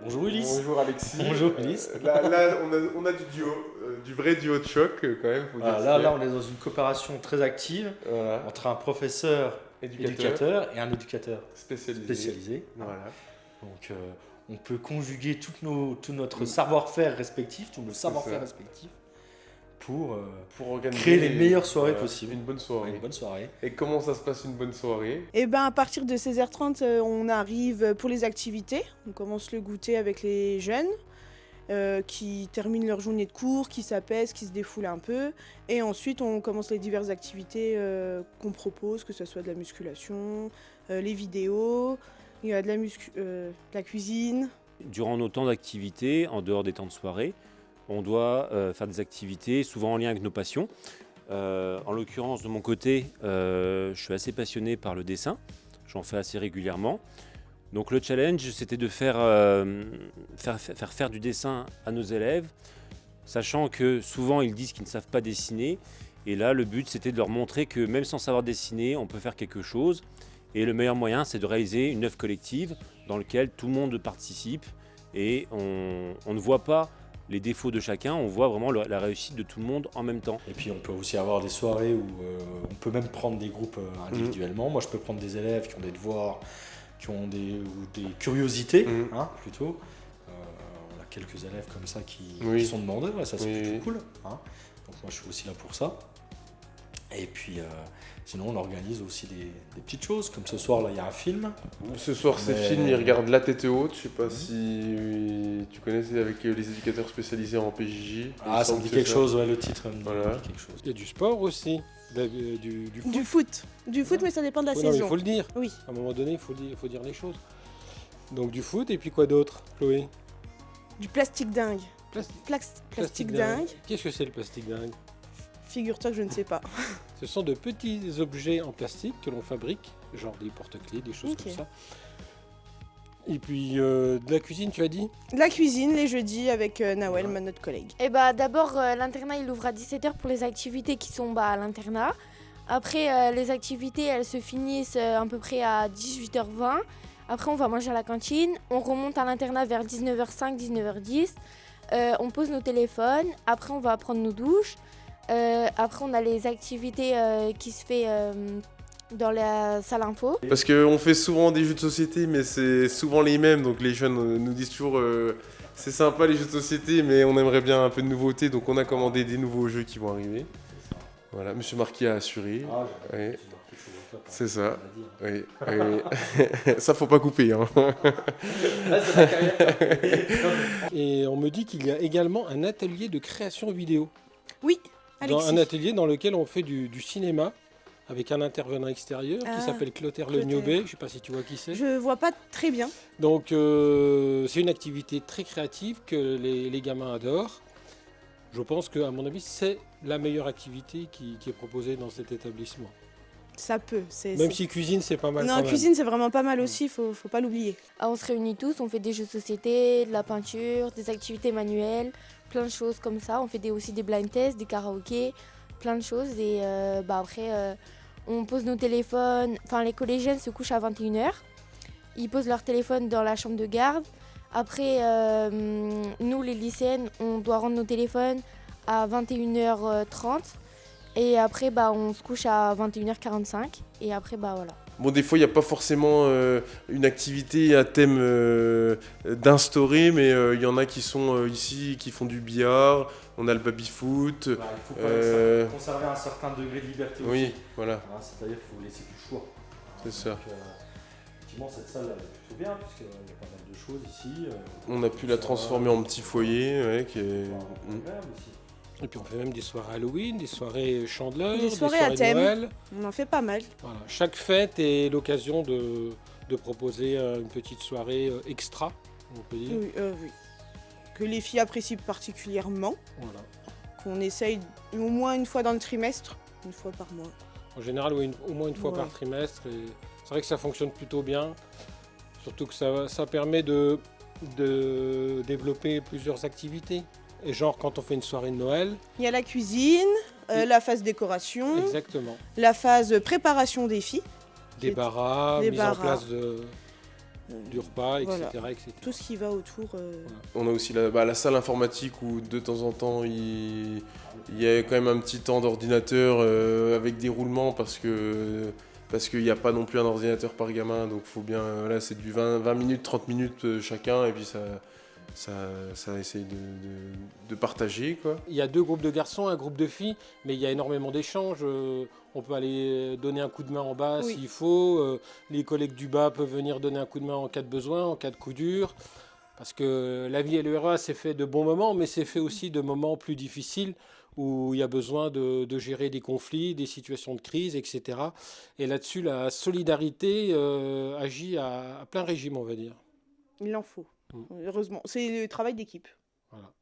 Bonjour Ulysse. Bonjour Alexis. Bonjour Ulysse. Là, on a du duo, du vrai duo de choc quand même. Faut dire Là, on est dans une coopération très active voilà. entre un professeur éducateur et un éducateur spécialisé. Voilà. Donc, on peut conjuguer tout notre savoir-faire respectif, tout le savoir-faire ça. respectif pour organiser créer les meilleures soirées possibles. Une bonne soirée. Une bonne soirée. Et comment ça se passe une bonne soirée? Et ben à partir de 16h30, on arrive pour les activités. On commence le goûter avec les jeunes qui terminent leur journée de cours, qui s'apaisent, qui se défoulent un peu. Et ensuite, on commence les diverses activités qu'on propose, que ce soit de la musculation, les vidéos, il y a de la cuisine. Durant nos temps d'activité, en dehors des temps de soirée, on doit faire des activités souvent en lien avec nos passions. En l'occurrence, de mon côté, je suis assez passionné par le dessin. J'en fais assez régulièrement. Donc le challenge, c'était de faire du dessin à nos élèves, sachant que souvent ils disent qu'ils ne savent pas dessiner. Et là, le but, c'était de leur montrer que même sans savoir dessiner, on peut faire quelque chose. Et le meilleur moyen, c'est de réaliser une œuvre collective dans laquelle tout le monde participe. Et on ne voit pas les défauts de chacun, on voit vraiment la réussite de tout le monde en même temps. Et puis on peut aussi avoir des soirées où on peut même prendre des groupes individuellement. Moi je peux prendre des élèves qui ont des devoirs, qui ont des curiosités plutôt. On a quelques élèves comme ça qui sont demandeurs et ça c'est plutôt cool. Donc moi je suis aussi là pour ça. Et puis sinon on organise aussi des petites choses, comme ce soir là il y a un film. Ce soir c'est film, ils regardent La Tête Haute, je sais pas si tu connaissais avec les éducateurs spécialisés en PJJ. Ah ça me dit quelque chose, ouais, le titre me dit quelque chose. Il y a du sport aussi, du foot. Du foot mais ça dépend de la Non, saison. il faut le dire, Oui. à un moment donné il faut dire les choses. Donc du foot et puis quoi d'autre, Chloé? Du plastique dingue. Plastique dingue. Qu'est-ce que c'est le plastique dingue? Figure-toi que je ne sais pas. Ce sont de petits objets en plastique que l'on fabrique, genre des porte-clés, des choses comme ça. Et puis de la cuisine, tu as dit? La cuisine les jeudis avec Nawel, notre collègue. Et bah d'abord l'internat il ouvre à 17h pour les activités qui sont à l'internat. Après les activités elles se finissent à peu près à 18h20. Après on va manger à la cantine, on remonte à l'internat vers 19h05, 19h10. On pose nos téléphones, après on va prendre nos douches. Après on a les activités qui se fait dans la salle info. Parce qu'on fait souvent des jeux de société mais c'est souvent les mêmes, donc les jeunes nous disent toujours c'est sympa les jeux de société mais on aimerait bien un peu de nouveauté, donc on a commandé des nouveaux jeux qui vont arriver. Voilà, Monsieur Marquis a assuré. Oui. C'est ça. Oui. Ça faut pas couper. Hein. Et on me dit qu'il y a également un atelier de création vidéo. Oui, Alexis. Un atelier dans lequel on fait du cinéma avec un intervenant extérieur qui s'appelle Clotaire Le Niobé. Je ne sais pas si tu vois qui c'est. Je vois pas très bien. Donc c'est une activité très créative que les gamins adorent. Je pense qu'à mon avis, c'est la meilleure activité qui est proposée dans cet établissement. Ça peut. Même si cuisine, c'est pas mal. Non, cuisine, c'est vraiment pas mal aussi, faut pas l'oublier. On se réunit tous, on fait des jeux de société, de la peinture, des activités manuelles, plein de choses comme ça. On fait aussi des blind tests, des karaokés, plein de choses. Et après, on pose nos téléphones. Enfin, les collégiennes se couchent à 21h. Ils posent leur téléphone dans la chambre de garde. Après, nous, les lycéennes, on doit rendre nos téléphones à 21h30. Et après, on se couche à 21h45. Et après, voilà. Bon, des fois, il n'y a pas forcément une activité, un thème d'instaurer, mais il y en a qui sont ici, qui font du billard. On a le baby-foot. Il faut quand même conserver un certain degré de liberté aussi. Oui, voilà. C'est-à-dire qu'il faut laisser du choix. C'est ça. Donc, effectivement, cette salle elle est plutôt bien, puisqu'il y a pas mal de choses ici. On a pu la transformer en petit foyer. Qui est... Et puis on fait même des soirées Halloween, des soirées chandeleurs, des soirées à thème. Noël. On en fait pas mal. Voilà. Chaque fête est l'occasion de proposer une petite soirée extra, on peut dire. Oui. Que les filles apprécient particulièrement. Voilà. Qu'on essaye au moins une fois dans le trimestre, une fois par mois. En général, oui, au moins une fois par trimestre. Et c'est vrai que ça fonctionne plutôt bien. Surtout que ça permet de développer plusieurs activités. Et genre quand on fait une soirée de Noël. Il y a la cuisine, la phase décoration. Exactement. La phase préparation des filles. Des barras, mise en place du repas, etc., Voilà. etc. Tout ce qui va autour. On a aussi la salle informatique où de temps en temps il y a quand même un petit temps d'ordinateur avec des roulements parce qu'il n'y a pas non plus un ordinateur par gamin, donc faut bien, là c'est du 20 minutes, 30 minutes chacun, et puis ça essaye de partager, quoi. Il y a 2 groupes de garçons, un groupe de filles, mais il y a énormément d'échanges. On peut aller donner un coup de main en bas Oui. s'il faut. Les collègues du bas peuvent venir donner un coup de main en cas de besoin, en cas de coup dur. Parce que la vie LERA, c'est fait de bons moments, mais c'est fait aussi de moments plus difficiles où il y a besoin de gérer des conflits, des situations de crise, etc. Et là-dessus, la solidarité agit à plein régime, on va dire. Il en faut, Mm. heureusement. C'est le travail d'équipe. Voilà.